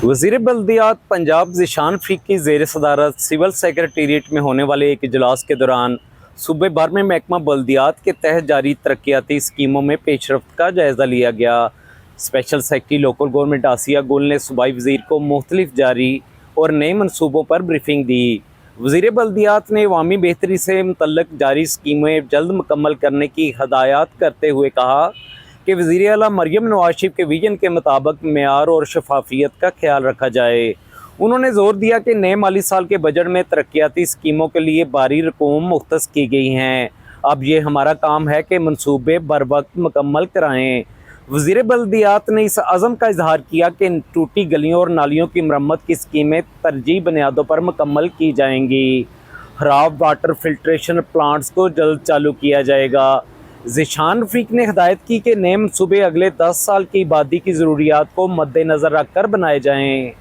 वज़ीर बल्दियात पंजाब ज़ीशान फ़रीक की ज़ेर सदारत सिविल सेक्रेटेरिएट में होने वाले एक इजलास के दौरान सूबे भर में महकमा बल्दियात के तहत जारी तरक्याती स्कीमों में पेशरफ्त का जायज़ा लिया गया। स्पेशल सेक्रेटरी लोकल गवर्नमेंट आसिया गुल ने सूबाई वज़ीर को मुख्तलिफ जारी और नए मनसूबों पर ब्रीफिंग दी। वज़ीर बल्दियात ने अवामी बेहतरी से मुतल्लक जारी स्कीमें जल्द मुकम्मल करने की हदायत करते हुए कहा कि वज़ीर आला मरियम नवाज शरीफ के विजन के मुताबिक मेयार और शफाफियत का ख्याल रखा जाए। उन्होंने जोर दिया कि नए माली साल के बजट में तरक्याती स्कीमों के लिए भारी रकूम मुख्तस की गई हैं। अब ये हमारा काम है कि मनसूबे बर वक्त मुकम्मल कराएँ। वज़ीर बल्दियात ने इस अज़म का इजहार किया कि टूटी गलियों और नालियों की मरम्मत की स्कीमें तरजीह बुनियादों पर मुकम्मल की जाएंगी। खराब वाटर फिल्ट्रेशन प्लांट्स को जल्द चालू किया जाएगा। ज़ीशान फ़रीक ने हदायत की कि नए मनसूबे अगले 10 साल की आबादी की ज़रूरियात को मद्देनज़र रखकर बनाए जाएँ।